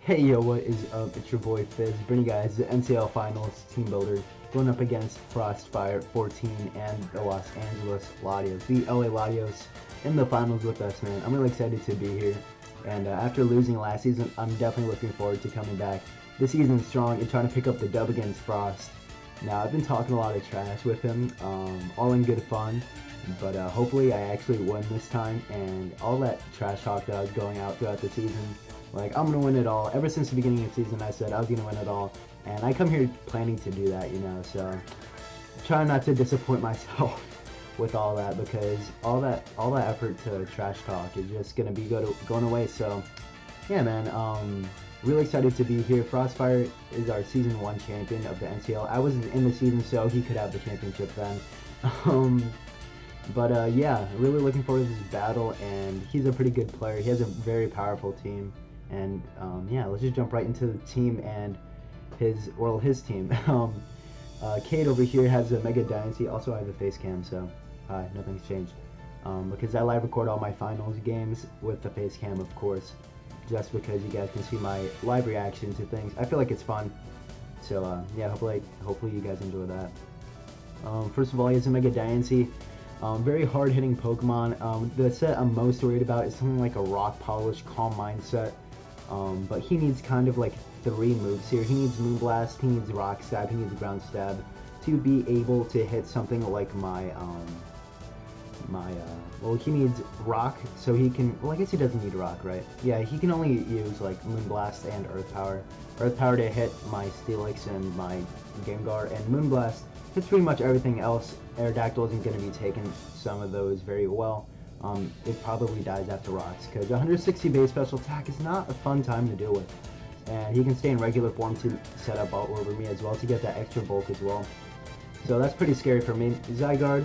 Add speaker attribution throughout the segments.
Speaker 1: Hey yo, what is up? It's your boy Fizz, bringing you guys the NCL Finals Team Builder, going up against FrostFire 14 and the Los Angeles Latios, the LA Latios in the finals with us, man. I'm really excited to be here, and after losing last season, I'm definitely looking forward to coming back this season strong and trying to pick up the dub against Frost. Now, I've been talking a lot of trash with him, all in good fun, but hopefully I actually win this time, and all that trash talk that I was going out throughout the season, like, I'm going to win it all. Ever since the beginning of the season, I said I was going to win it all. And I come here planning to do that, so try not to disappoint myself with all that, because all that effort to trash talk is just going to be going away. So, yeah, man, really excited to be here. FrostFire is our Season 1 champion of the NCL. I was in the season, so he could have the championship then. Yeah, really looking forward to this battle, and he's a pretty good player. He has a very powerful team. And yeah, let's just jump right into the team and his team. Kate over here has a Mega Dynasty. Also, I have a face cam, so nothing's changed. Because I live record all my finals games with the face cam, of course, just because you guys can see my live reactions to things. I feel like it's fun. So yeah, hopefully you guys enjoy that. First of all, he has a Mega Dynasty. Very hard-hitting Pokemon. The set I'm most worried about is something like a Rock Polish Calm Mindset. But he needs kind of like 3 moves here. He needs Moonblast, he needs Rock Stab, he needs Ground Stab to be able to hit something like well, he needs Rock, so he can, well, I guess he doesn't need Rock, right? Yeah, he can only use like Moonblast and Earth Power. Earth Power to hit my Steelix and my Gengar, and Moonblast hits pretty much everything else. Aerodactyl isn't going to be taking some of those very well. It probably dies after rocks, because 160 base special attack is not a fun time to deal with. And he can stay in regular form to set up all over me as well, to get that extra bulk as well. So that's pretty scary for me. Zygarde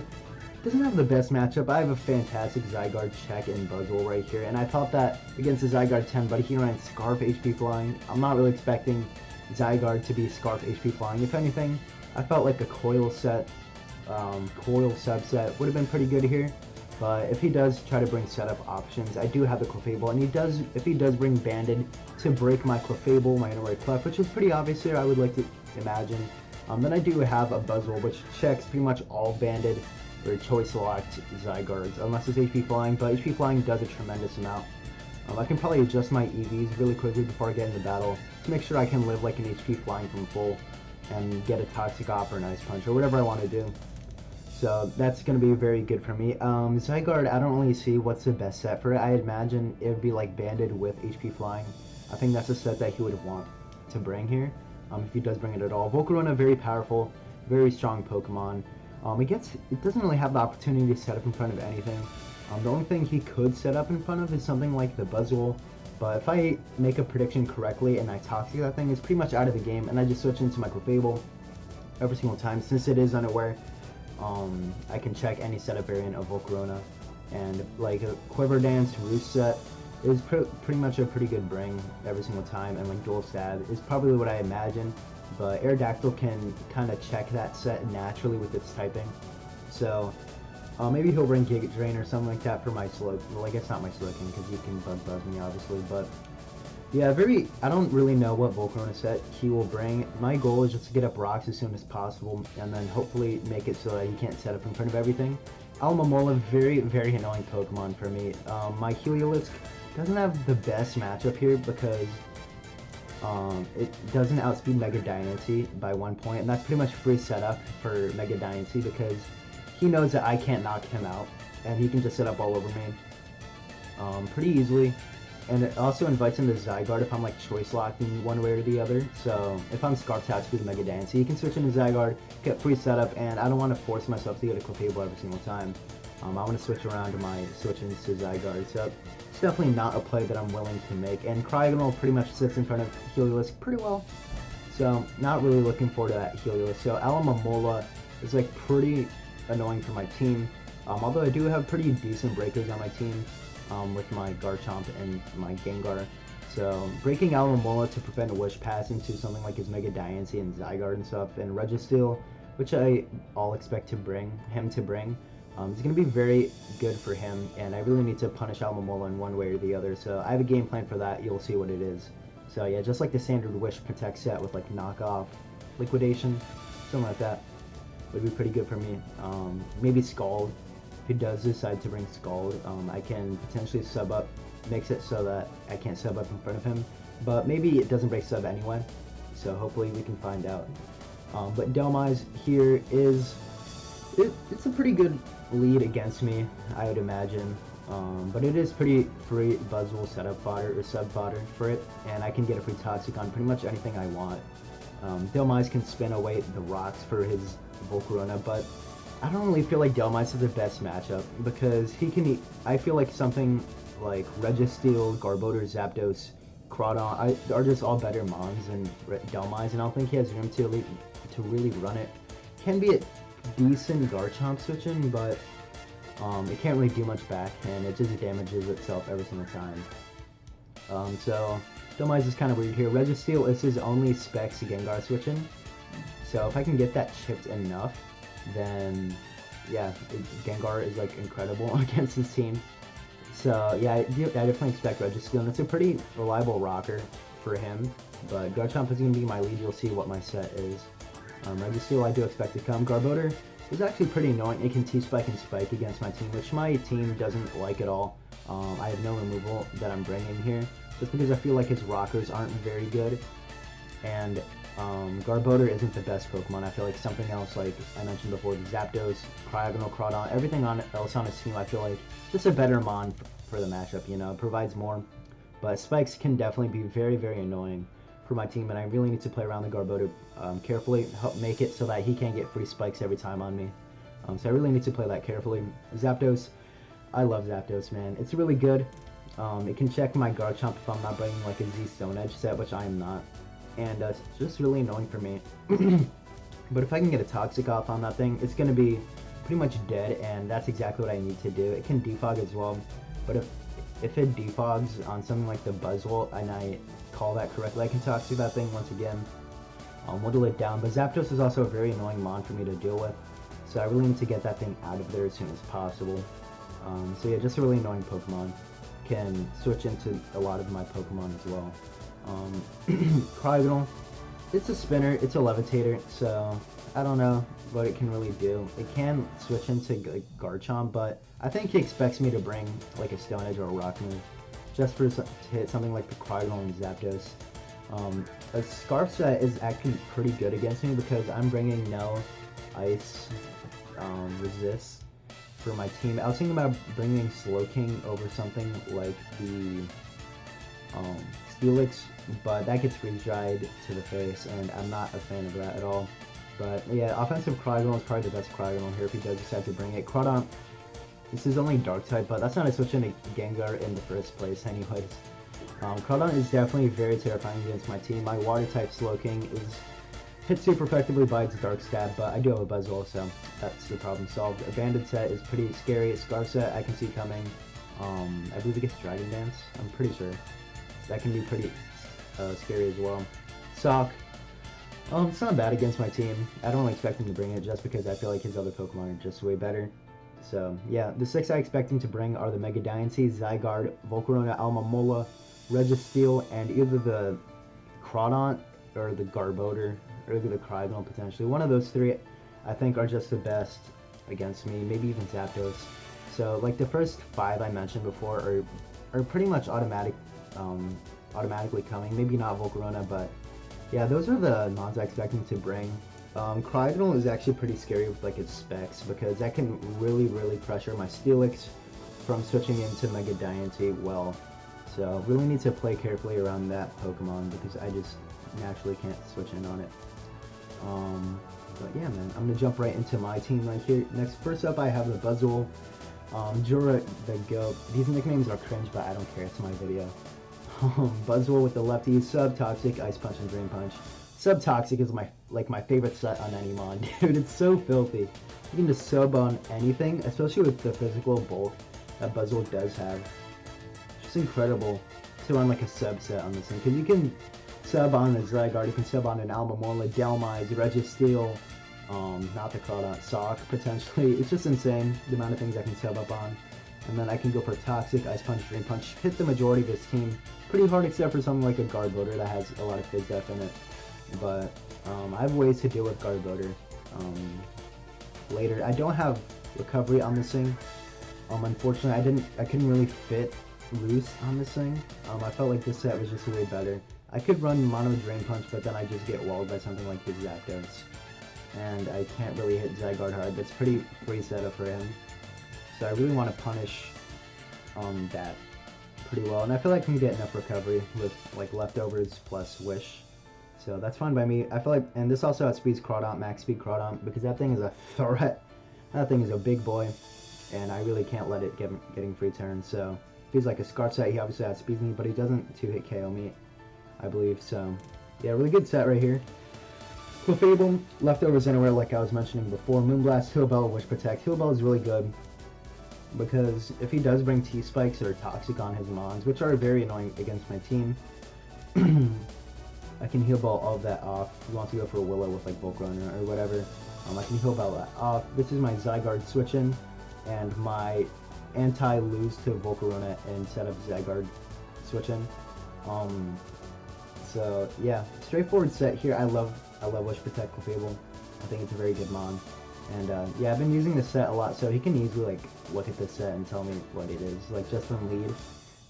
Speaker 1: doesn't have the best matchup. I have a fantastic Zygarde check in Buzzwole right here, and I thought that against the Zygarde 10, but he ran Scarf HP Flying. I'm not really expecting Zygarde to be Scarf HP Flying. If anything, I felt like a Coil set, Coil subset would have been pretty good here. But if he does try to bring setup options, I do have the Clefable, and if he does bring Banded to break my Clefable, my Inner Clef, which is pretty obvious here, I would like to imagine. Then I do have a Buzzwole, which checks pretty much all Banded or Choice Locked Zygardes, unless it's HP Flying, but HP Flying does a tremendous amount. I can probably adjust my EVs really quickly before I get into battle to make sure I can live like an HP Flying from full and get a Toxic Op or an Ice Punch or whatever I want to do. So that's going to be very good for me. Zygarde, I don't really see what's the best set for it. I imagine it would be like Banded with HP Flying. I think that's a set that he would want to bring here, if he does bring it at all. Volcarona, very powerful, very strong Pokemon. It doesn't really have the opportunity to set up in front of anything. The only thing he could set up in front of is something like the Buzzwole. But if I make a prediction correctly and I Toxic that thing, it's pretty much out of the game, and I just switch into my Clefable every single time. Since it is unaware, I can check any setup variant of Volcarona, and like a Quiver Dance, Roost set is pretty much a pretty good bring every single time, and like Dual Stab is probably what I imagine, but Aerodactyl can kind of check that set naturally with its typing. So maybe he'll bring Giga Drain or something like that for my Slowking. Well, I guess not my Slowking, because he can Buzz me obviously, but yeah, I don't really know what Volcarona set he will bring. My goal is just to get up rocks as soon as possible, and then hopefully make it so that he can't set up in front of everything. Alomomola, very, very annoying Pokemon for me. My Heliolisk doesn't have the best matchup here, because it doesn't outspeed Mega Dynasty by 1 point, and that's pretty much free setup for Mega Dynasty, because he knows that I can't knock him out, and he can just set up all over me pretty easily. And it also invites him to Zygarde if I'm like choice locked in one way or the other. So if I'm Scarf Touch with Mega Dynasty, he can switch into Zygarde, get free setup, and I don't want to force myself to get a Clefable every single time. I want to switch around to my switch-ins to Zygarde. So it's definitely not a play that I'm willing to make. And Cryogonal pretty much sits in front of Heliolisk pretty well. So not really looking forward to that Heliolisk. So Alomomola is like pretty annoying for my team. Although I do have pretty decent breakers on my team. With my Garchomp and my Gengar. So breaking Alomomola to prevent a Wish Pass into something like his Mega Dynasty and Zygarde and stuff, and Registeel, which I all expect to bring him to bring, is going to be very good for him, and I really need to punish Alomomola in one way or the other. So I have a game plan for that. You'll see what it is. So yeah, just like the standard Wish Protect set with like knockoff liquidation, something like that would be pretty good for me. Maybe Scald. If he does decide to bring Scald, I can potentially sub up, mix it so that I can't sub up in front of him. But maybe it doesn't break sub anyway, so hopefully we can find out. But Delmise here it's a pretty good lead against me, I would imagine. But it is pretty free Buzzwole setup fodder or sub fodder for it, and I can get a free Toxic on pretty much anything I want. Delmise can spin away the rocks for his Volcarona, but I don't really feel like Delmise is the best matchup because he can. I feel like something like Registeel, Garbodor, Zapdos, Crawdon are just all better mons than Delmise, and I don't think he has room to really run it. Can be a decent Garchomp switching, but it can't really do much back, and it just damages itself every single time. So Delmise is kind of weird here. Registeel is his only Specs Gengar switching, so if I can get that chipped enough, then yeah, Gengar is like incredible against his team. So yeah, I definitely expect Registeel, and it's a pretty reliable rocker for him, but Garchomp is going to be my lead. You'll see what my set is. Registeel I do expect to come. Garbodor is actually pretty annoying. It can T-Spike and Spike against my team, which my team doesn't like at all. I have no removal that I'm bringing here, just because I feel like his rockers aren't very good, and Garbodor isn't the best Pokemon. I feel like something else, like I mentioned before, the Zapdos, Cryogonal, Crawdon, everything else on his team, I feel like just a better mon for the matchup, you know, it provides more. But Spikes can definitely be very, very annoying for my team, and I really need to play around the Garbodor carefully, help make it so that he can't get free Spikes every time on me. So I really need to play that carefully. Zapdos, I love Zapdos, man. It's really good. It can check my Garchomp if I'm not bringing like a Z Stone Edge set, which I am not. And it's just really annoying for me. But if I can get a Toxic off on that thing, it's going to be pretty much dead, and that's exactly what I need to do. It can defog as well, but if it defogs on something like the Buzzwole, and I call that correctly, I can Toxic that thing once again, whittle it down. But Zapdos is also a very annoying mon for me to deal with, so I really need to get that thing out of there as soon as possible. So yeah, just a really annoying Pokemon. Can switch into a lot of my Pokemon as well. Cryogonal, it's a spinner, it's a levitator, so I don't know what it can really do. It can switch into Garchomp, but I think he expects me to bring like a Stone Edge or a Rock move, just to hit something like the Cryogonal and Zapdos. A Scarf set is actually pretty good against me because I'm bringing no Ice resist for my team. I was thinking about bringing Slowking over something like the Steelix, but that gets freeze dried to the face, and I'm not a fan of that at all. But yeah, offensive Cryogonal is probably the best Cryogonal here if he does decide to bring it. Crawdon, this is only Dark type, but that's not a switch into Gengar in the first place anyways. Crawdon is definitely very terrifying against my team. My Water type Slowking is hit super effectively by its Dark stab, but I do have a Buzzwole, so that's the problem solved. A Banded set is pretty scary. A Scarf set I can see coming. I believe it gets Dragon Dance, I'm pretty sure. That can be pretty scary as well. Sock, it's not bad against my team. I don't expect him to bring it just because I feel like his other Pokemon are just way better. So yeah, the 6 I expect him to bring are the Mega Diancie, Zygarde, Volcarona, Alomomola, Registeel, and either the Crawdon or the Garbodor, or the Cryogonal potentially. One of those 3 I think are just the best against me, maybe even Zapdos. So like the first 5 I mentioned before are pretty much automatically coming. Maybe not Volcarona, but yeah, those are the mons I expect him to bring. Cryogonal is actually pretty scary with like its specs because that can really pressure my Steelix from switching into Mega Diancie well. So really need to play carefully around that Pokemon because I just naturally can't switch in on it. But yeah, man, I'm gonna jump right into my team right here. Next, first up, I have the Buzzwole, Jura the Goat. These nicknames are cringe, but I don't care. It's my video. Buzzwole with the lefty, Sub-Toxic, Ice Punch, and Drain Punch. Sub-Toxic is my favorite set on any mon, dude. It's so filthy. You can just sub on anything, especially with the physical bulk that Buzzwole does have. It's just incredible to run like a sub set on this thing, because you can sub on a Zygarde, you can sub on an Alomomola, Delmise, Registeel, not the Crawdon, Sock, potentially. It's just insane, the amount of things I can sub up on. And then I can go for Toxic, Ice Punch, Dream Punch, hit the majority of his team pretty hard, except for something like a Guard Loader that has a lot of Fizz Def in it. But I have ways to deal with Guard Loader later. I don't have recovery on this thing. Unfortunately, I couldn't really fit Roost on this thing. I felt like this set was just way better. I could run Mono Drain Punch, but then I just get walled by something like the Zapdos. And I can't really hit Zygarde hard. That's pretty free setup for him. So I really want to punish that pretty well. And I feel like I can get enough recovery with like leftovers plus Wish. So that's fine by me. I feel like, and this also outspeeds Crawdaunt, max speed Crawdaunt, because that thing is a threat. That thing is a big boy, and I really can't let it getting free turns. So if he's like a Scarf set, he obviously outspeeds me, but he doesn't 2-hit KO me, I believe. So yeah, really good set right here. Clefable, leftovers anywhere like I was mentioning before. Moonblast, Heal Bell, Wish Protect. Heal Bell is really good because if he does bring T-Spikes or Toxic on his Mons, which are very annoying against my team, I can Heal Bell all of that off. If he wants to go for a Willow with like Volcarona or whatever, I can Heal Bell that off. This is my Zygarde switch-in and my anti-lose to Volcarona instead of Zygarde switch-in. So yeah, straightforward set here. I love Wish Protect Clefable. I think it's a very good mon. And yeah, I've been using this set a lot, so he can easily like look at this set and tell me what it is, like just from lead.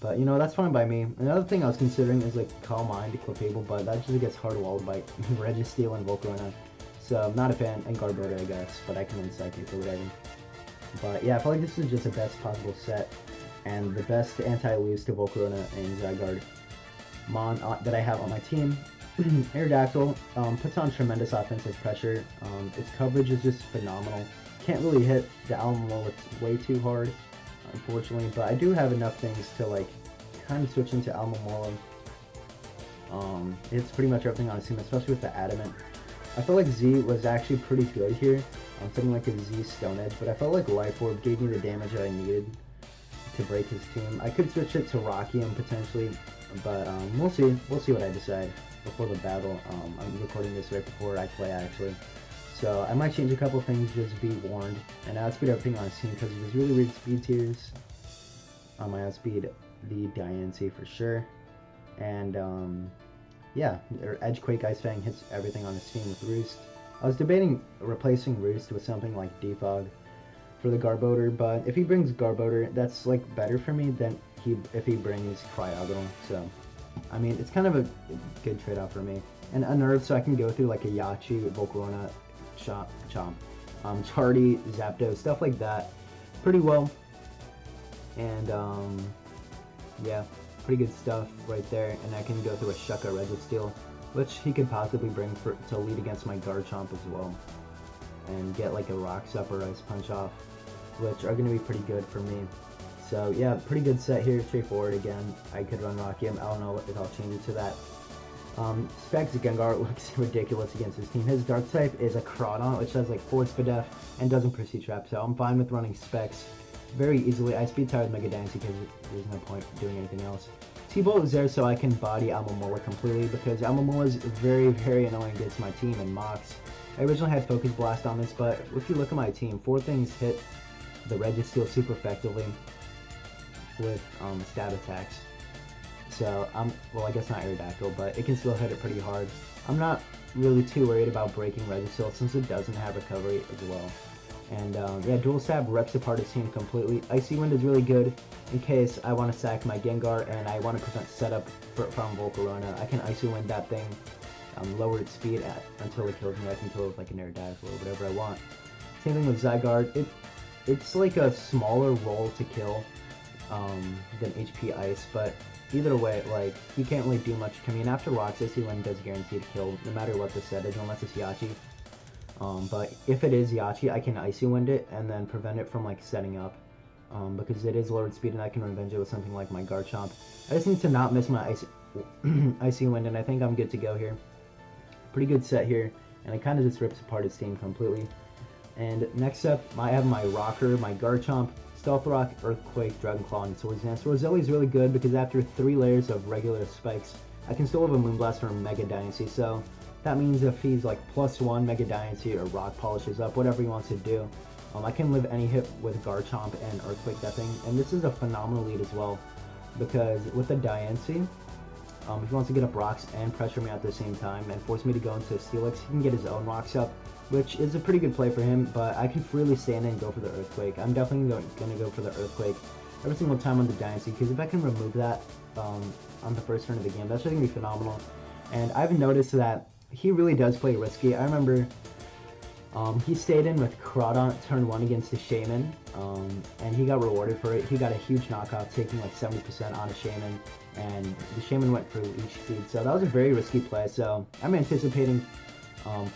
Speaker 1: But you know, that's fine by me. Another thing I was considering is like Calm Mind to Clefable, but that just gets hard walled by Registeel and Volcarona. So I'm not a fan, and Garbodor I guess, but I can win Psychic or whatever. But yeah, I feel like this is just the best possible set, and the best anti-lose to Volcarona and Zygarde mon that I have on my team. Aerodactyl puts on tremendous offensive pressure. Its coverage is just phenomenal. Can't really hit the Alomomola, it's way too hard, unfortunately, but I do have enough things to like kind of switch into Alomomola. It's pretty much everything on his team, especially with the Adamant. I felt like Z was actually pretty good here, something like a Z Stone Edge, but I felt like Life Orb gave me the damage that I needed to break his team. I could switch it to Rockium potentially, but we'll see. We'll see what I decide before the battle. I'm recording this right before I play actually, so I might change a couple things, just be warned. And I outspeed everything on his team because of his really weird speed tiers. I outspeed the Diancie for sure, and yeah, Edge Quake Ice Fang hits everything on his team with Roost. I was debating replacing Roost with something like Defog for the Garbodor, but if he brings Garbodor, that's like better for me than if he brings Cryogonal. So I mean, it's kind of a good trade-off for me. And Unnerved, so I can go through like a Yachi, Volcarona, Chomp, Chardy, Zapdos, stuff like that pretty well. And yeah, pretty good stuff right there. And I can go through a Shuka Registeel, which he could possibly bring to lead against my Garchomp as well. And get like a Rock Sup or Ice Punch off, which are going to be pretty good for me. So yeah, pretty good set here, straightforward again. I could run Rockium, I don't know if I'll change it to that. Specs Gengar looks ridiculous against his team. His Dark type is a Crawdaunt, which has like 4 Spadef and doesn't Percy Trap, so I'm fine with running Specs very easily. I speed tired Mega Diancie because there's no point doing anything else. T-Bolt is there so I can body Alomomola completely, because Alomomola is very, very annoying against my team and Mox. I originally had Focus Blast on this, but if you look at my team, 4 things hit the Registeel super effectively with stab attacks. So well, I guess not Aerodactyl, but it can still hit it pretty hard. I'm not really too worried about breaking Registeel since it doesn't have recovery as well. And yeah, Dual Stab rips apart his team completely. Icy Wind is really good in case I want to sack my Gengar and I want to prevent setup from Volcarona. I can Icy Wind that thing, lower its speed until it kills me. I can kill it with like an Aerodactyl or whatever I want. Same thing with Zygarde. It's like a smaller roll to kill than HP Ice, but either way, like, you can't really do much. I mean, after Rocks, Icy Wind does guaranteed kill, no matter what the set is, unless it's Yachi. But if it is Yachi, I can Icy Wind it and then prevent it from like setting up, because it is lowered speed and I can revenge it with something like my Garchomp. I just need to not miss my Icy Wind, and I think I'm good to go here. Pretty good set here, and it kind of just rips apart his team completely. And next up, I have my Rocker, my Garchomp, Stealth Rock, Earthquake, Dragon Claw, and Swords Dance. Swords Dance is really good because after 3 layers of regular spikes, I can still have a Moonblast from Mega Diancie. So that means if he's like +1 Mega Diancie or Rock Polishes up, whatever he wants to do, I can live any hit with Garchomp and Earthquake Deathing, and this is a phenomenal lead as well, because with the Diancie, if he wants to get up rocks and pressure me at the same time and force me to go into Steelix, he can get his own rocks up, which is a pretty good play for him, but I can freely stand in and go for the Earthquake. I'm definitely going to go for the Earthquake every single time on the Diancie, because if I can remove that on the first turn of the game, that's just going to be phenomenal. And I've noticed that he really does play risky. I remember he stayed in with Crawdaunt turn 1 against the Shaman, and he got rewarded for it. He got a huge knockoff, taking like 70% on a Shaman, and the Shaman went for leech speed, so that was a very risky play. So I'm anticipating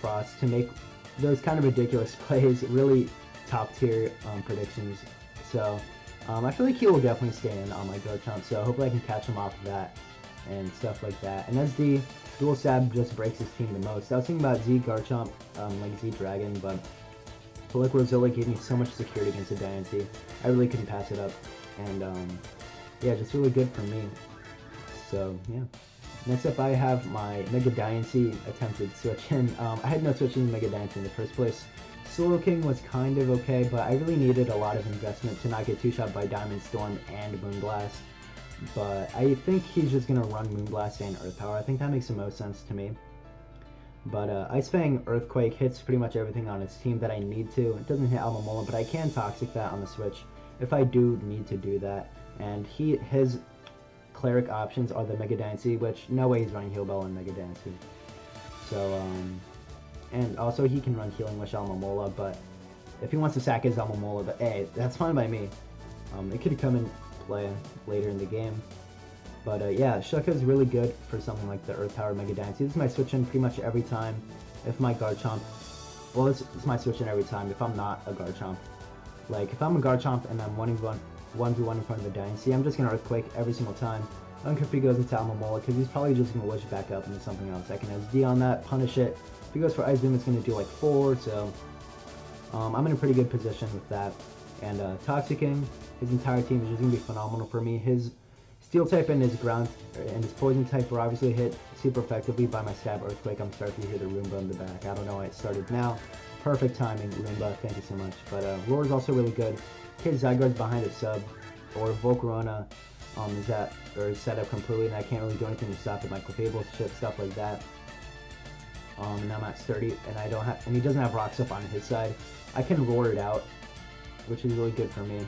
Speaker 1: Frost to make those kind of ridiculous plays, really top tier predictions. So I feel like he will definitely stay in on my Garchomp, so hopefully I can catch him off of that and stuff like that. And as the Dual Stab just breaks his team the most. I was thinking about Z Garchomp, like Z Dragon, but I feel like Rosilla gave me so much security against the Diancie. I really couldn't pass it up, and yeah, just really good for me. So yeah. Next up, I have my Mega Diancie attempted switch in. I had no switch in Mega Diancie in the first place. Solo King was kind of okay, but I really needed a lot of investment to not get two-shot by Diamond Storm and Moonblast. But I think he's just going to run Moonblast and Earth Power. I think that makes the most sense to me. But Ice Fang Earthquake hits pretty much everything on his team that I need to. It doesn't hit Alomomola, but I can Toxic that on the switch if I do need to do that. And his Cleric options are the Mega Diancie, which no way he's running Heal Bell and Mega Diancie. So, and also he can run Healing Wish Alomomola, but if he wants to sack his Alomomola, but hey, that's fine by me. It could come in play later in the game. But yeah, Shuka is really good for something like the Earth Power Mega Diancie. This is my switch in pretty much every time if my Garchomp, well, this is my switch in every time if I'm not a Garchomp. Like, if I'm a Garchomp and I'm 1v1 in front of a Diancie, I'm just going to Earthquake every single time. I don't care if he goes into Alomomola, because he's probably just going to wish back up into something else. I can SD on that, punish it. If he goes for Ice Beam, it's going to do like 4, so I'm in a pretty good position with that. And Toxicking, his entire team is just going to be phenomenal for me. His Steel type and his ground and his poison type were obviously hit super effectively by my Stab Earthquake. I'm starting to hear the Roomba in the back. I don't know why it started now. Perfect timing, Roomba. Thank you so much. But Roar is also really good. His Zygarde's behind his sub, or Volcarona is set up completely, and I can't really do anything to stop it. My Clefable shit, stuff like that. And I'm at sturdy, and he doesn't have rocks up on his side. I can roar it out, which is really good for me.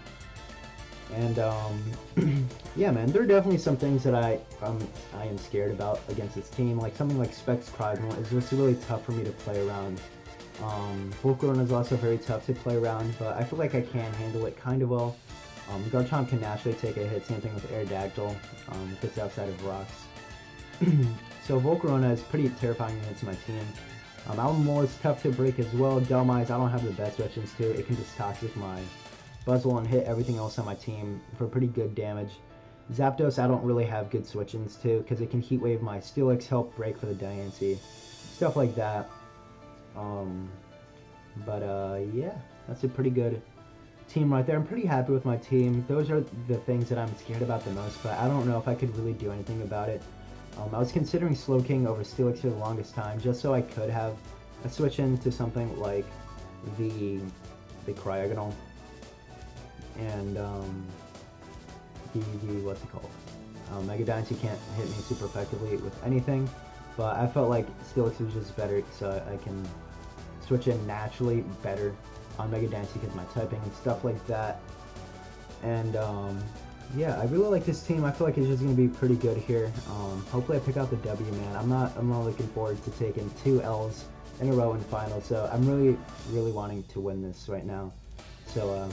Speaker 1: And yeah, man, there are definitely some things that I am scared about against this team. Like something like Specs Cardinal is just really tough for me to play around. Volcarona is also very tough to play around, but I feel like I can handle it kind of well. Garchomp can naturally take a hit, same thing with Aerodactyl, if it's outside of rocks. So Volcarona is pretty terrifying against my team. Alomomola is tough to break as well. Dhelmise, I don't have the best weapons to. It can just Toxic my Buzzwole and hit everything else on my team for pretty good damage. Zapdos, I don't really have good switch-ins to, because it can Heat Wave my Steelix, help break for the Diancie, stuff like that. Yeah, that's a pretty good team right there. I'm pretty happy with my team. Those are the things that I'm scared about the most, but I don't know if I could really do anything about it. I was considering Slowking over Steelix for the longest time, just so I could have a switch into something like the Cryogonal and what's it called? Mega Diancie can't hit me super effectively with anything, but I felt like Steelix was just better, so I can switch in naturally better on Mega Diancie because my typing and stuff like that. And yeah, I really like this team. I feel like it's just gonna be pretty good here. Hopefully I pick out the W, man. I'm not looking forward to taking 2 L's in a row in finals, so I'm really wanting to win this right now. So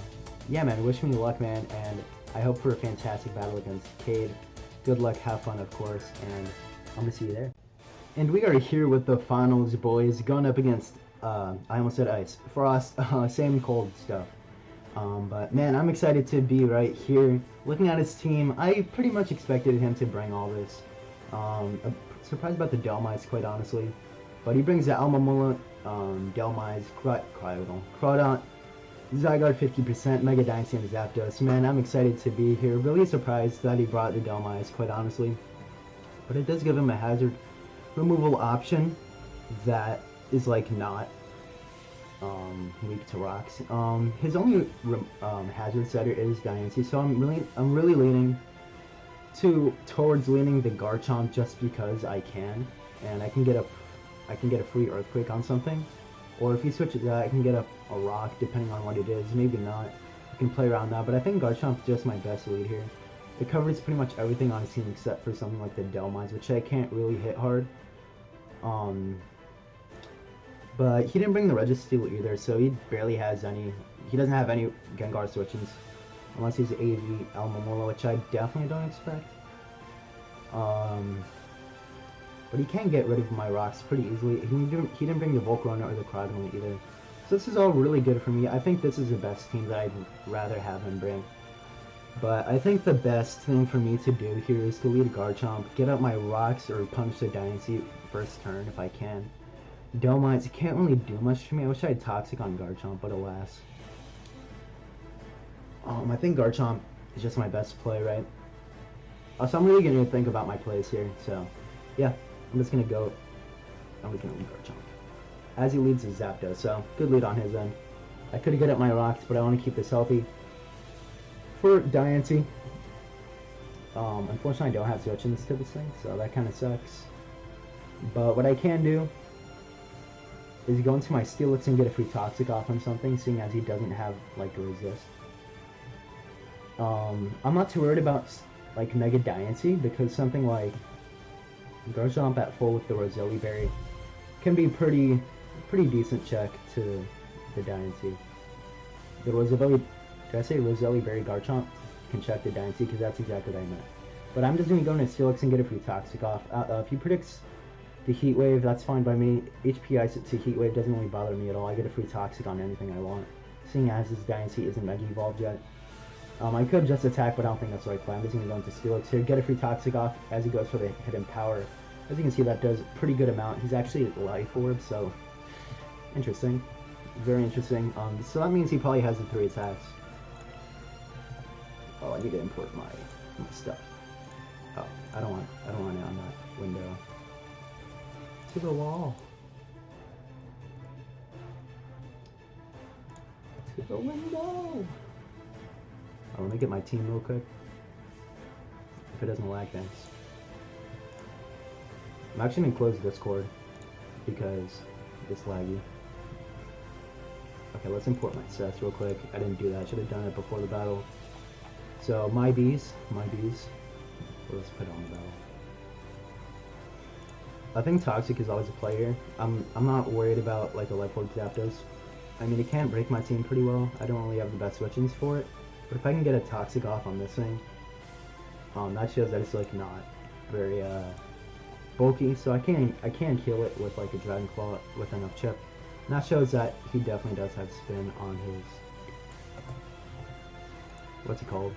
Speaker 1: yeah, man, wish me luck, man, and I hope for a fantastic battle against Cade. Good luck, have fun, of course, and I'm gonna see you there. And we are here with the finals, boys, going up against I almost said Ice, Frost, same cold stuff. But man, I'm excited to be right here. Looking at his team, I pretty much expected him to bring all this. I'm surprised about the Dhelmise, quite honestly. But he brings the Alomomola, Dhelmise, Cryogonal, Crawdaunt, Zygarde 50%, Mega Diancie, and Zapdos. Man, I'm excited to be here. Really surprised that he brought the Dhelmise, quite honestly. But it does give him a hazard removal option that is like not weak to rocks. His only hazard setter is Diancie, so I'm really leaning towards leaning the Garchomp just because I can, and I can get a free Earthquake on something, or if he switches that, I can get a rock depending on what it is. Maybe not. I can play around that, but I think Garchomp's just my best lead here. It covers pretty much everything on his team except for something like the Delmines, which I can't really hit hard. But he didn't bring the Registeel either, so he barely has any. He doesn't have any Gengar switches, unless he's AV Almamola, which I definitely don't expect. But he can get rid of my rocks pretty easily. He didn't bring the Volcarona or the Cryogonal either. So this is all really good for me. I think this is the best team that I'd rather have him bring. But I think the best thing for me to do here is to lead Garchomp, get up my rocks, or punch the Diancie first turn if I can. Delmines, it can't really do much to me. I wish I had Toxic on Garchomp, but alas. I think Garchomp is just my best play, right? So I'm really going to think about my plays here, so yeah, I'm just going to lead Garchomp. As he leads his Zapdos, so good lead on his end. I could get up my rocks, but I want to keep this healthy. For Diancie, unfortunately I don't have switch-ins to this thing, so that kind of sucks. But what I can do is go into my Steelix and get a free Toxic off him something, seeing as he doesn't have like a resist. I'm not too worried about like Mega Diancie, because something like Garchomp at full with the Roselli Berry can be pretty decent check to the Diancie. The Roselli, did I say Roselli Berry Garchomp can check the Diancie, because that's exactly what I meant. But I'm just going to go into Steelix and get a free Toxic off. If he predicts the Heat Wave, that's fine by me. HP Ice to Heat Wave doesn't really bother me at all. I get a free Toxic on anything I want, seeing as his Diancie isn't Mega Evolved yet. I could just attack, but I don't think that's the right play. I'm just going to go into Steelix here, get a free Toxic off as he goes for the Hidden Power. As you can see, that does a pretty good amount. He's actually Life Orb, so interesting. Very interesting. So that means he probably has the 3 attacks. Oh, I need to import my stuff. Oh, I don't want it on that window. To the wall. To the window. Oh, let me get my team real quick. If it doesn't lag, thanks. I'm actually gonna close Discord because it's laggy. Okay, let's import my sets real quick. I didn't do that. I should have done it before the battle. So my bees. Let's put it on the battle. I think Toxic is always a play here. I'm not worried about like a Life Orb Zapdos. I mean, it can break my team pretty well. I don't really have the best switch-ins for it. But if I can get a Toxic off on this thing, that shows that it's like not very bulky. So I can kill it with like a Dragon Claw with enough chip. And that shows that he definitely does have spin on his, what's it called?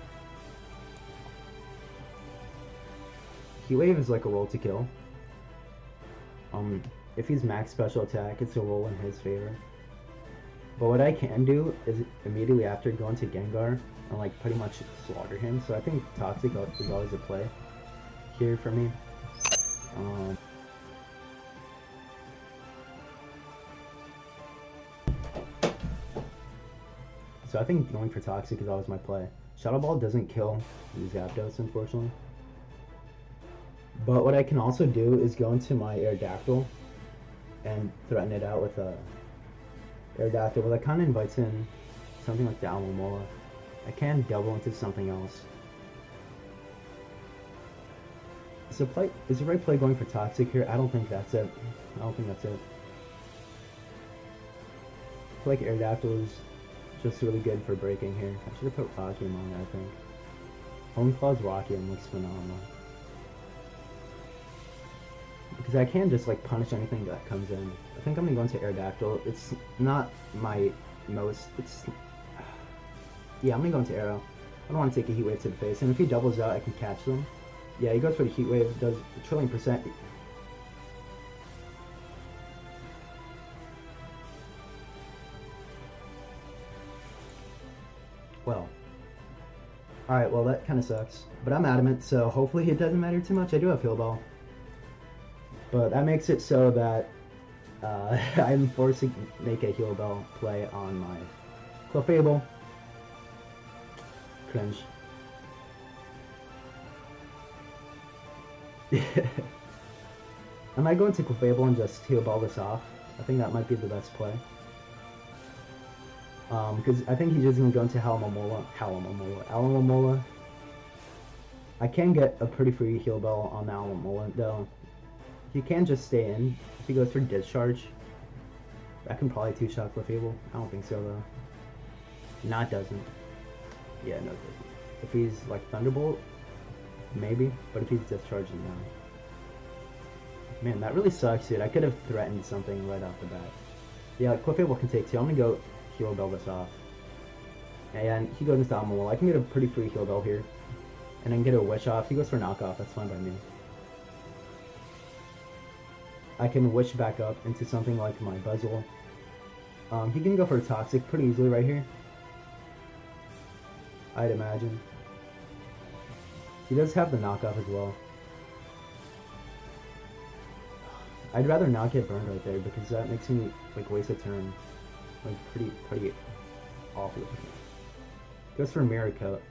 Speaker 1: Heat Wave is like a roll to kill. If he's max special attack, it's a roll in his favor. But what I can do is immediately after go into Gengar and like pretty much slaughter him. So I think Toxic is always a play here for me. So I think going for Toxic is always my play. Shadow Ball doesn't kill the Zapdos, unfortunately. But what I can also do is go into my Aerodactyl and threaten it out with a Aerodactyl. Well, that kind of invites in something like the Almamola. I can double into something else. Is the right play going for Toxic here? I don't think that's it. I feel like Aerodactyl is just really good for breaking here. I should have put Rockium on it, I think. Home Claw's Rockium looks phenomenal. Because I can just like punish anything that comes in. I think I'm gonna go into Aerodactyl. It's not my most. Yeah, I'm gonna go into Aero. I don't want to take a Heat Wave to the face, and if he doubles out, I can catch them. Yeah, he goes for the Heat Wave. Does a trillion%. Well. Alright, well that kind of sucks. But I'm adamant, so hopefully it doesn't matter too much. I do have Heal Ball. But that makes it so that I'm forced to make a heal bell play on my Clefable. Cringe. I might go into Clefable and just heal ball this off. I think that might be the best play. Because I think he's just going to go into Alamomola. I can get a pretty free heal bell on the Alamomola, though. He can just stay in. If he goes for Discharge, that can probably two-shot Clefable. I don't think so, though. No, it doesn't. Yeah, no, it doesn't. If he's like Thunderbolt, maybe. But if he's Discharging, no. Man, that really sucks, dude. I could have threatened something right off the bat. Yeah, Clefable can take 2. I'm going to go heal bell this off. And he goes into Alamomola. I can get a pretty free heal bell here. And then get a Wish off. He goes for knockoff. That's fine by me. I can Wish back up into something like my Buzzle. He can go for a Toxic pretty easily right here, I'd imagine. He does have the knockoff as well. I'd rather not get burned right there because that makes me like waste a turn. Like pretty awful. Goes for Mirror Coat.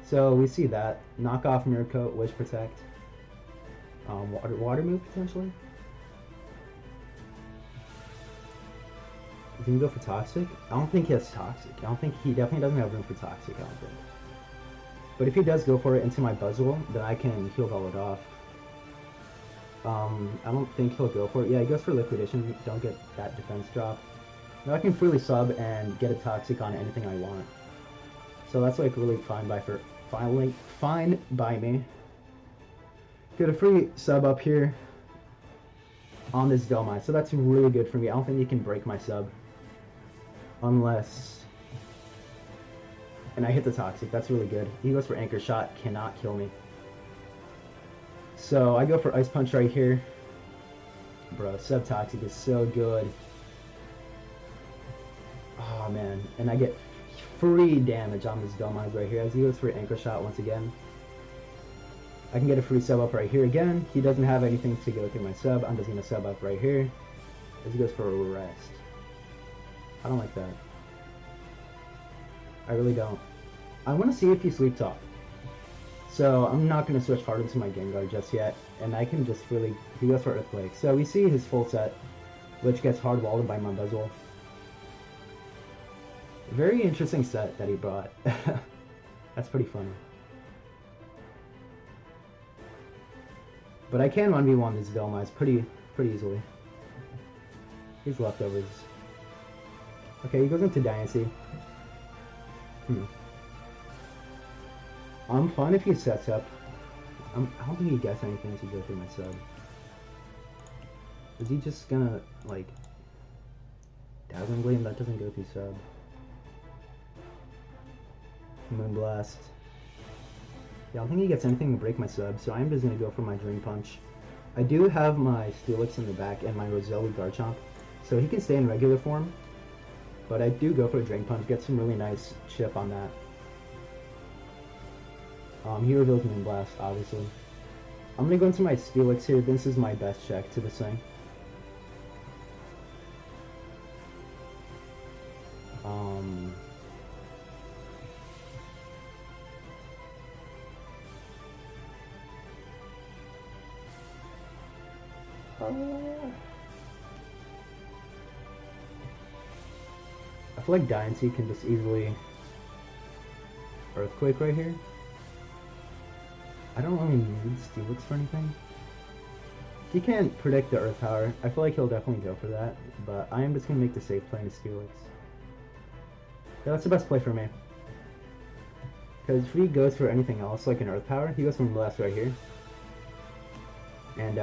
Speaker 1: So we see that. Knock off Mirror Coat, Wish Protect. Water move potentially? Is he gonna go for Toxic? I don't think he has Toxic. He definitely doesn't have room for Toxic, I don't think. But if he does go for it into my Buzzle, then I can heal ball it off. I don't think he'll go for it. Yeah, he goes for Liquidation. Don't get that defense drop. Now I can freely sub and get a Toxic on anything I want. So that's like really fine by me. Get a free sub up here on this Dhelmise. So that's really good for me. I don't think he can break my sub. Unless... And I hit the Toxic. That's really good. He goes for Anchor Shot. Cannot kill me. So I go for Ice Punch right here. Bro, Sub Toxic is so good. Oh man. And I get free damage on this Dhelmise right here as he goes for Anchor Shot once again. I can get a free sub up right here again. He doesn't have anything to go through my sub. I'm just going to sub up right here as he goes for a Rest. I don't like that. I really don't. I want to see if he Sleep Talk. So I'm not going to switch hard into my Gengar just yet. And I can just really... He goes for Earthquake. So we see his full set, which gets hard walled by my Buzzle. Very interesting set that he brought. That's pretty funny. But I can 1v1 this Dhelmise pretty easily. He's leftovers. Okay, he goes into Dynasty. I'm fine if he sets up. I don't think he gets anything to go through my sub. Is he just gonna, like... Dazzling Gleam? That doesn't go through sub. Moonblast. Yeah, I don't think he gets anything to break my sub, so I'm just going to go for my Drain Punch. I do have my Steelix in the back and my Roselli Garchomp, so he can stay in regular form, but I do go for a Drain Punch, get some really nice chip on that. He reveals Moonblast, obviously. I'm going to go into my Steelix here. This is my best check to the thing. I feel like Dynasty can just easily Earthquake right here. I don't really need Steelix for anything. He can't predict the Earth Power. I feel like he'll definitely go for that, but I am just going to make the safe play into Steelix. Yeah, that's the best play for me. Because if he goes for anything else, like an Earth Power, he goes from Blast right here. And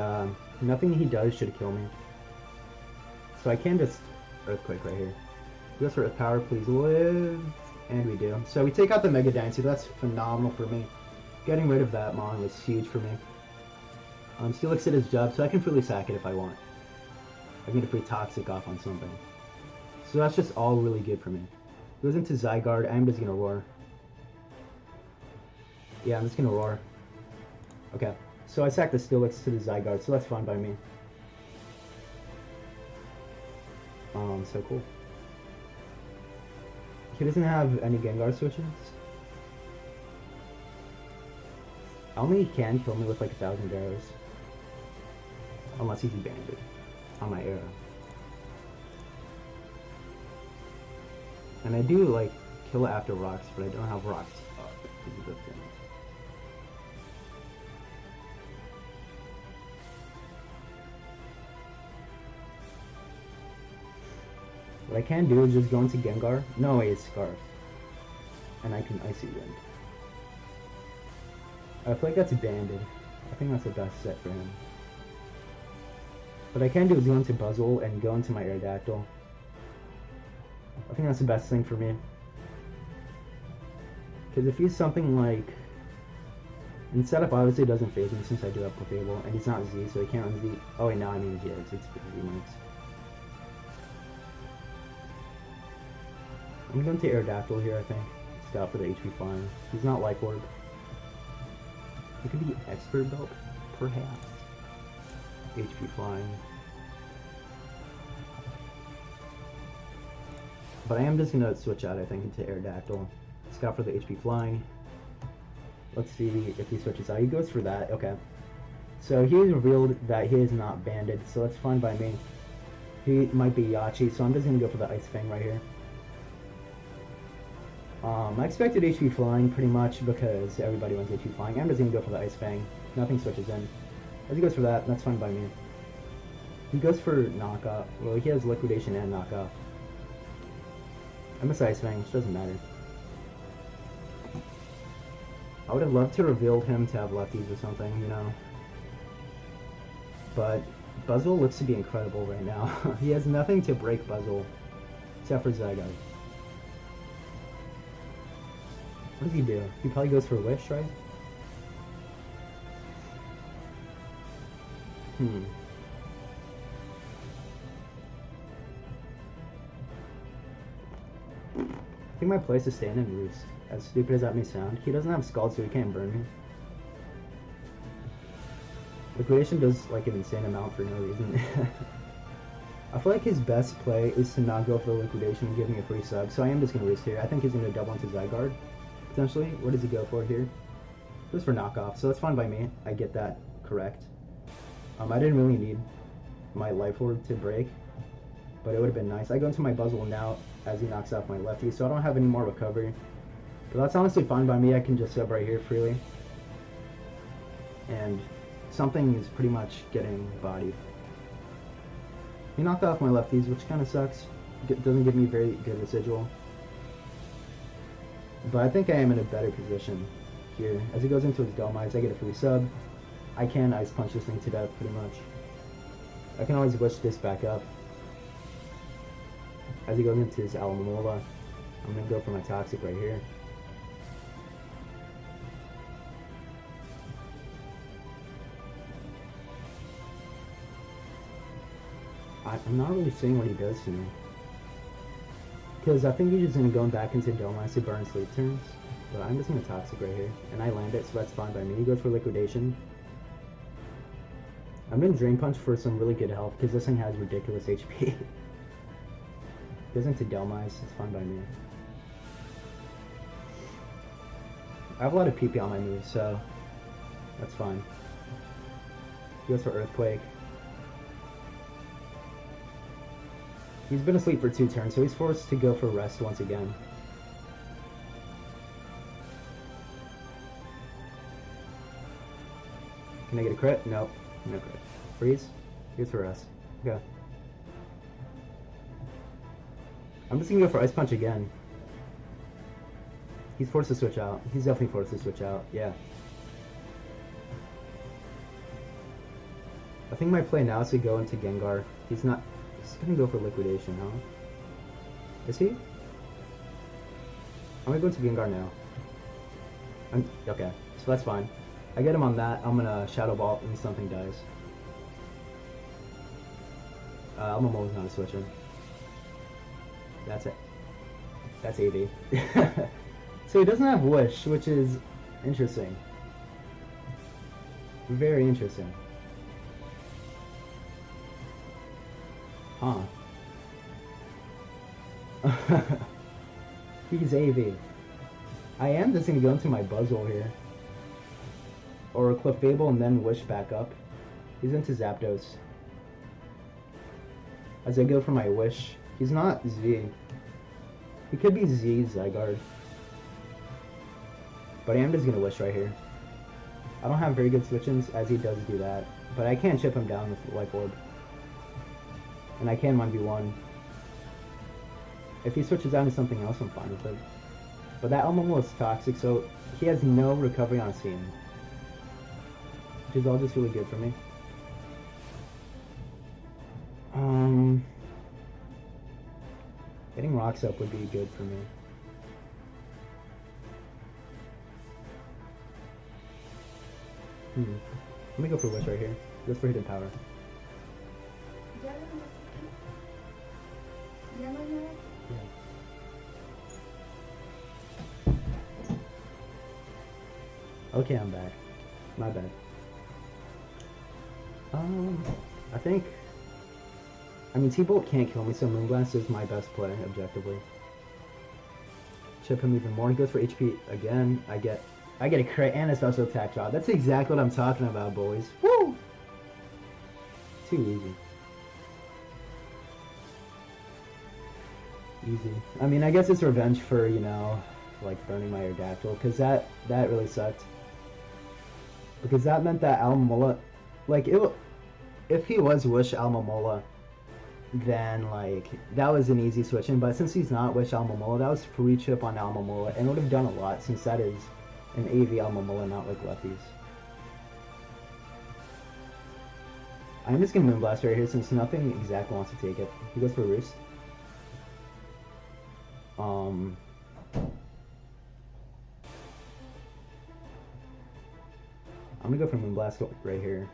Speaker 1: nothing he does should kill me. So I can just Earthquake right here. He goes for Earth Power, please live. And we do. So we take out the Mega Dynasty. That's phenomenal for me. Getting rid of that Mon was huge for me. Steelix did his job, so I can freely sack it if I want. I can get a free Toxic off on something. So that's just all really good for me. Goes into Zygarde. I'm just gonna Roar. Yeah, I'm just gonna Roar. Okay, so I sacked the Steelix to the Zygarde, so that's fine by me. So cool. He doesn't have any Gengar switches. Only he can kill me with like 1,000 arrows. Unless he's banded on my arrow. And I do like kill it after rocks, but I don't have rocks up. Is a good thing. What I can do is just go into Gengar. No way, it's Scarf. And I can Icy Wind. I feel like that's banded. I think that's the best set for him. What I can do is go into Buzzle and go into my Aerodactyl. I think that's the best thing for me. Because if he's something like... And setup obviously doesn't phase me since I do have Clefable. And he's not Z, so he can't run Z. Oh wait, no, I mean he is. It's Z moves. I'm going to Aerodactyl here, I think. Scout for the HP Flying. He's not Life Orb. He could be Expert Belt, perhaps. HP Flying. But I am just going to switch out, I think, into Aerodactyl. Scout for the HP Flying. Let's see if he switches out. He goes for that, okay. So he's revealed that he is not banded, so that's fine by me. He might be Yachi, so I'm just going to go for the Ice Fang right here. I expected HP Flying pretty much because everybody wants HP Flying. I'm just going to go for the Ice Fang. Nothing switches in. As he goes for that, that's fine by me. He goes for Knockoff. Well, he has Liquidation and Knockoff. I miss Ice Fang, which doesn't matter. I would have loved to reveal him to have lefties or something, you know. But Buzzle looks to be incredible right now. He has nothing to break Buzzle except for Zygarde. What does he do? He probably goes for Wish, right? I think my place is Stand and Roost. As stupid as that may sound. He doesn't have Scald, so he can't burn me. Liquidation does like an insane amount for no reason. I feel like his best play is to not go for the Liquidation and give me a free sub, so I am just going to risk here. I think he's going to double into Zygarde, potentially. What does he go for here? Goes for Knockoff, so that's fine by me. I get that correct. I didn't really need my Life Orb to break, but it would have been nice. I go into my Buzzle now as he knocks off my lefty, so I don't have any more recovery. But that's honestly fine by me. I can just sub right here freely. And something is pretty much getting bodied. He knocked off my lefties, which kind of sucks. Doesn't give me very good residual. But I think I am in a better position here. As he goes into his Dhelmise, I get a free sub. I can Ice Punch this thing to death pretty much. I can always wish this back up. As he goes into his Alomomola, I'm going to go for my Toxic right here. I'm not really seeing what he does to me. Because I think he's just going to go back into Dhelmise to burn sleep turns. But I'm just going to Toxic right here. And I land it, so that's fine by me. He goes for Liquidation. I'm going to Drain Punch for some really good health, because this thing has ridiculous HP. Goes into Dhelmise, it's fine by me. I have a lot of PP on my moves, so that's fine. He goes for Earthquake. He's been asleep for 2 turns, so he's forced to go for rest once again. Can I get a crit? Nope. No crit. Freeze. Here's for rest. Okay. I'm just gonna go for Ice Punch again. He's forced to switch out. He's definitely forced to switch out. Yeah. I think my play now is to go into Gengar. He's not... He's gonna go for Liquidation, huh? Is he? I'm gonna go into Gengar now. Okay, so that's fine. I get him on that. I'm gonna Shadow Ball and something dies. Almamola's not a switcher. That's it. That's AV. So he doesn't have Wish, which is interesting. Very interesting. Huh. He's AV. I am just gonna go into my Buzzwole here. Or Clefable and then Wish back up. He's into Zapdos. As I go for my Wish. He's not Z. He could be Z Zygarde. But I am just gonna Wish right here. I don't have very good switch-ins as he does do that. But I can chip him down with Life Orb. And I can 1v1. If he switches out into something else, I'm fine with it. But that Almomola is toxic, so he has no recovery on Steam. Which is all just really good for me. Getting rocks up would be good for me. Let me go for Wish right here. Go for Hidden Power. Okay, I'm back. My bad. I mean, T-Bolt can't kill me, so Moonblast is my best play, objectively. Chip him even more. He goes for HP again. I get a crit and a special attack drop. That's exactly what I'm talking about, boys. Woo! Too easy. Easy. I mean, I guess it's revenge for, you know, like burning my Aerodactyl, because that really sucked. Because that meant that Almomola, like, if he was Wish Almomola, then, like, that was an easy switch in, but since he's not Wish Almomola, that was free chip on Almomola, and it would have done a lot, since that is an AV Almomola, not like Lefties. I'm just gonna Moonblast right here, since nothing exact wants to take it. He goes for Roost. I'm gonna go for Moonblast right here.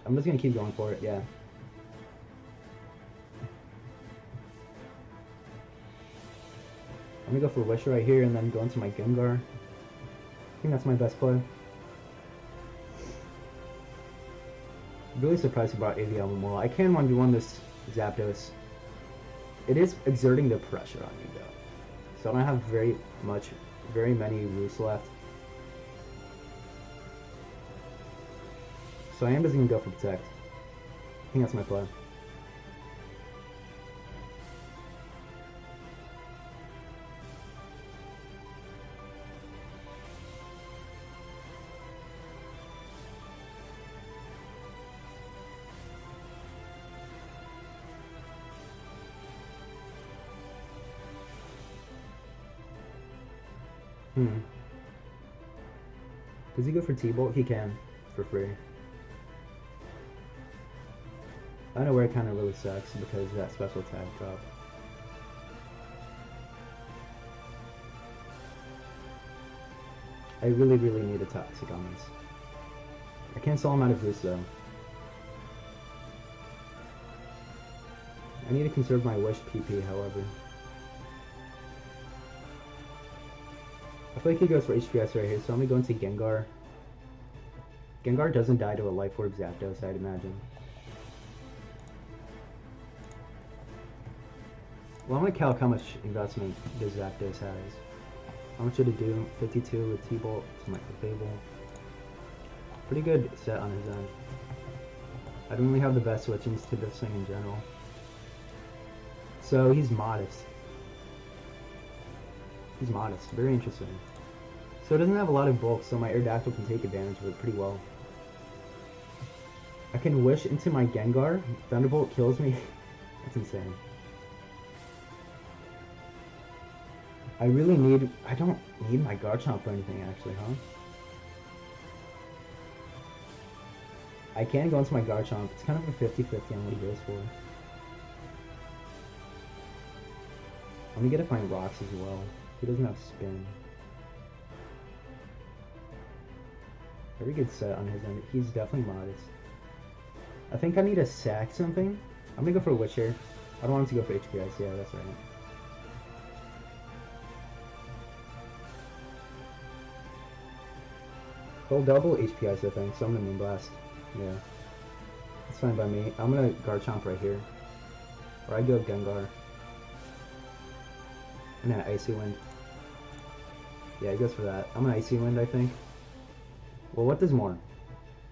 Speaker 1: I'm just gonna keep going for it, yeah. I'm gonna go for Wish right here and then go into my Gengar. I think that's my best play. Really surprised about AV Almomola. I can 1v1 this Zapdos. It is exerting the pressure on me though. So I don't have very many Roosts left. So I am just gonna go for Protect. I think that's my play. Does he go for T-Bolt? He can, for free. I know where it kind of really sucks because of that special attack drop. I really need a Toxic on this. I can't sell him out of Roost though. I need to conserve my Wish PP, however. I feel like he goes for HPS right here, so I'm gonna go into Gengar. Gengar doesn't die to a Life Orb Zapdos, I'd imagine. Well, I'm gonna calc how much investment this Zapdos has. How much did it do? 52 with T-Bolt to my Clefable. Pretty good set on his end. I don't really have the best switch-ins to this thing in general. So he's modest. He's modest. Very interesting. So it doesn't have a lot of bulk, so my Aerodactyl can take advantage of it pretty well. I can Wish into my Gengar. Thunderbolt kills me. That's insane. I don't need my Garchomp or anything actually, huh? I can go into my Garchomp. It's kind of a 50-50 on what he goes for. I'm gonna get to find rocks as well. He doesn't have spin. Very good set on his end. He's definitely modest. I think I need to sack something. I'm gonna go for a Witch here. I don't want him to go for HPS. Yeah, that's right. He'll double HPS, I think, so I'm gonna Moonblast. Yeah. That's fine by me. I'm gonna Garchomp right here. Or I go Gengar. And then Icy Wind. Yeah, he goes for that. I'm an Icy Wind, I think. Well, what does more?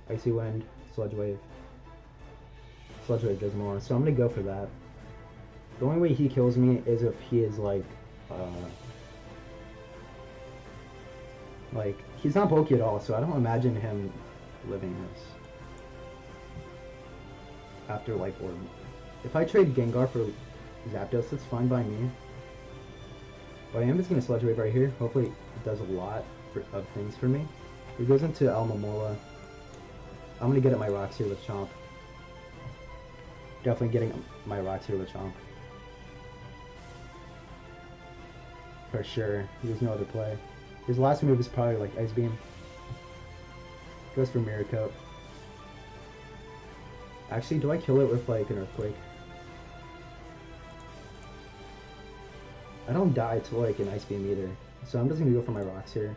Speaker 1: Icy Wind, Sludge Wave. Sludge Wave does more, so I'm gonna go for that. The only way he kills me is if he is like, he's not bulky at all, so I don't imagine him living this. After like Orb. If I trade Gengar for Zapdos, that's fine by me. But I am just gonna Sludge Wave right here. Hopefully it does a lot of things for me. He goes into Almamola. I'm gonna get at my rocks here with Chomp. Definitely getting my rocks here with Chomp. For sure. There's no other play. His last move is probably like Ice Beam. Goes for Mirror Coat. Actually, do I kill it with like an Earthquake? I don't die to like an Ice Beam either. So I'm just gonna go for my rocks here.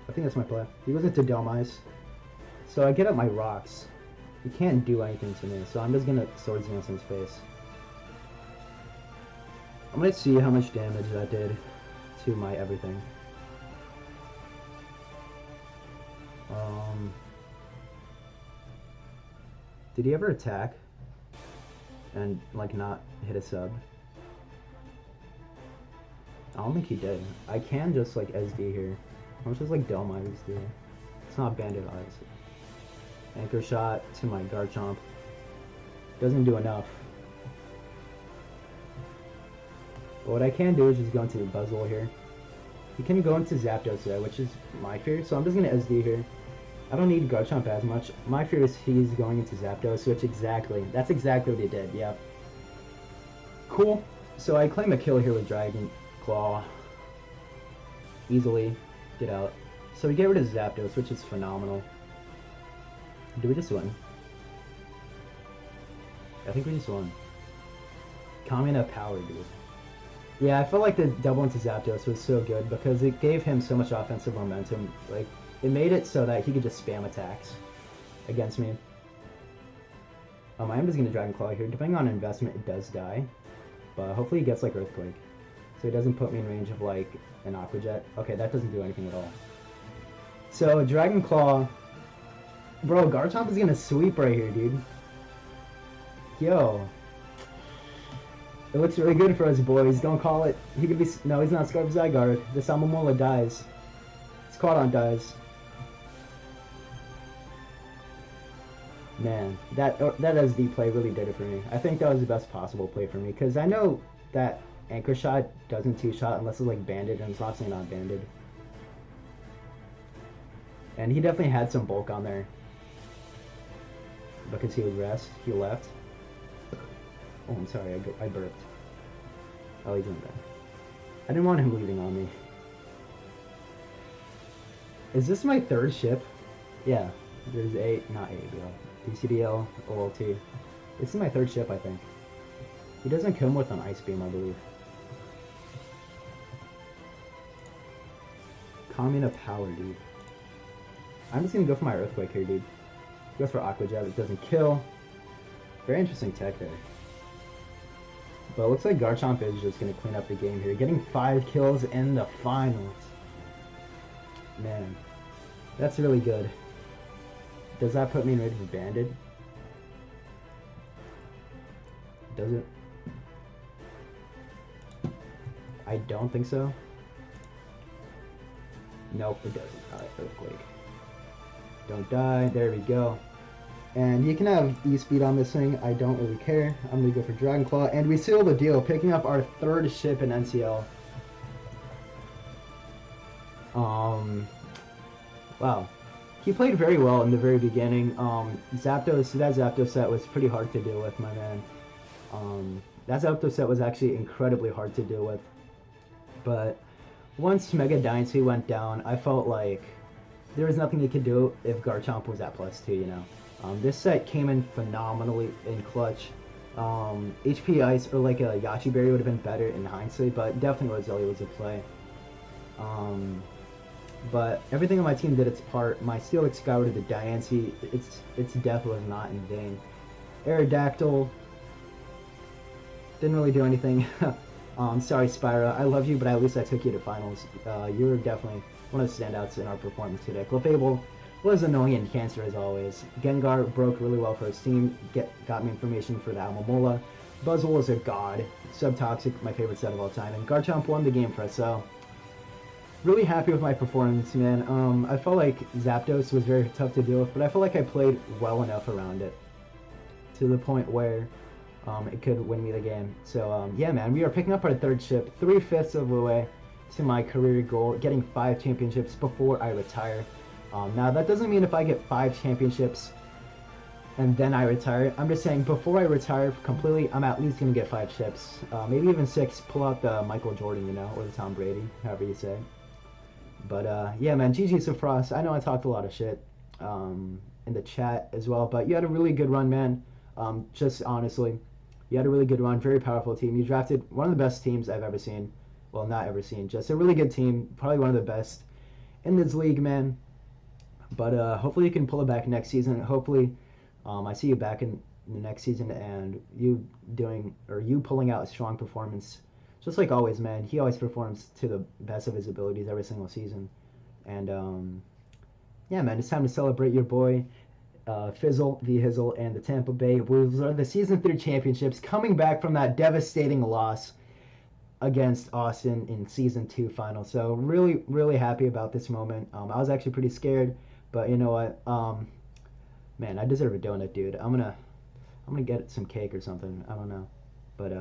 Speaker 1: I think that's my play. He goes into Delmise. So I get up my rocks. He can't do anything to me, so I'm just gonna Swords Dance in his face. I'm gonna see how much damage that did to my everything. Did he ever attack and like not hit a sub? I don't think he did. I can just like SD here. I'm just like Delmise do. It's not Bandit Eyes. Anchor Shot to my Garchomp. Doesn't do enough. But what I can do is just go into the Buzzle here. He can go into Zapdos there, which is my fear, so I'm just gonna SD here. I don't need Garchomp as much. My fear is he's going into Zapdos, which that's exactly what he did, yep. Cool. So I claim a kill here with Dragon Claw. Easily get out. So we get rid of Zapdos, which is phenomenal. Do we just win? I think we just won. KAMINA power, dude. Yeah, I felt like the double into Zapdos was so good because it gave him so much offensive momentum. Like, it made it so that he could just spam attacks against me. I am just going to Dragon Claw here. Depending on investment, it does die. But hopefully he gets, like, Earthquake. So he doesn't put me in range of, like, an Aqua Jet. Okay, that doesn't do anything at all. So, Dragon Claw. Bro, Garchomp is going to sweep right here, dude. Yo. It looks really good for us, boys. Don't call it. He could be. No, he's not Scarf Zygarde. This Almamola dies. Squadron dies. Man, that SD play really did it for me. I think that was the best possible play for me because I know that Anchor Shot doesn't two-shot unless it's like banded, and it's obviously not banded. And he definitely had some bulk on there because he would rest. He left. Oh, I'm sorry, I burped. Oh, he's in there. I didn't want him leaving on me. Is this my third ship? Yeah, there's not ABL. DCDL, OLT. This is my third ship, I think. He doesn't come with an Ice Beam, I believe. KAMINA power, dude. I'm just gonna go for my Earthquake here, dude. Goes for Aqua Jet, it doesn't kill. Very interesting tech there. But it looks like Garchomp is just going to clean up the game here. Getting 5 kills in the finals. Man, that's really good. Does that put me in range of Banded? Does it? I don't think so. Nope, it doesn't. Alright, Earthquake. Don't die. There we go. And you can have E-Speed on this thing. I don't really care. I'm going to go for Dragon Claw. And we seal the deal, picking up our third ship in NCL. Wow. He played very well in the very beginning. Zapdos, that Zapdos set was pretty hard to deal with, my man. That Zapdos set was actually incredibly hard to deal with. But once Mega Dynasty went down, I felt like there was nothing he could do if Garchomp was at +2, you know. This set came in phenomenally in clutch. HP Ice or like a Yachi Berry would have been better in hindsight, but definitely Roselia was a play. But everything on my team did its part. My Steelix scoured the Diancie. Its death was not in vain. Aerodactyl. Didn't really do anything. Sorry, Spyra. I love you, but at least I took you to finals. You're definitely one of the standouts in our performance today. Clefable was annoying and cancer as always. Gengar broke really well for his team. Got me information for the Alomola. Buzzwole is a god. Subtoxic, my favorite set of all time. And Garchomp won the game for us, so really happy with my performance, man. I felt like Zapdos was very tough to deal with, but I feel like I played well enough around it to the point where it could win me the game. So yeah, man, we are picking up our third ship, 3/5 of the way to my career goal, getting 5 championships before I retire. Now that doesn't mean if I get 5 championships and then I retire. I'm just saying before I retire completely, I'm at least gonna get 5 ships, maybe even 6. Pull out the Michael Jordan, you know, or the Tom Brady, however you say. But yeah, man, GG's to Frost. I know I talked a lot of shit in the chat as well, but you had a really good run, man. Just honestly, you had a really good run. Very powerful team. You drafted one of the best teams I've ever seen. Well, not ever seen. Just a really good team. Probably one of the best in this league, man. But hopefully you can pull it back next season. Hopefully I see you back in the next season and you pulling out a strong performance. Just like always, man. He always performs to the best of his abilities every single season. And yeah, man, it's time to celebrate your boy. FizzleTheHizzle and the Tampa Bay Wolves are the Season 3 championships, coming back from that devastating loss against Austin in Season 2 final. So really, really happy about this moment. I was actually pretty scared, but you know what? Man, I deserve a donut, dude. I'm gonna get some cake or something. I don't know, but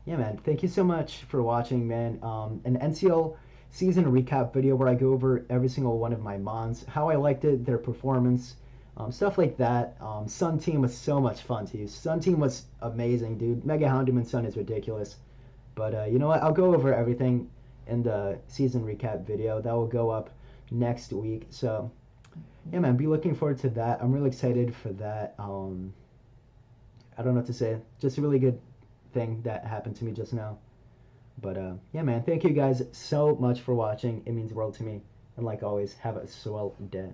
Speaker 1: yeah, man. Thank you so much for watching, man. An NCL season recap video where I go over every single one of my mons, how I liked it, their performance. Stuff like that. Sun Team was so much fun to use. Sun Team was amazing, dude. Mega Houndoom Sun is ridiculous. But you know what? I'll go over everything in the season recap video. That will go up next week. So, yeah, man, be looking forward to that. I'm really excited for that. I don't know what to say. Just a really good thing that happened to me just now. But, yeah, man, thank you guys so much for watching. It means the world to me. And like always, have a swell day.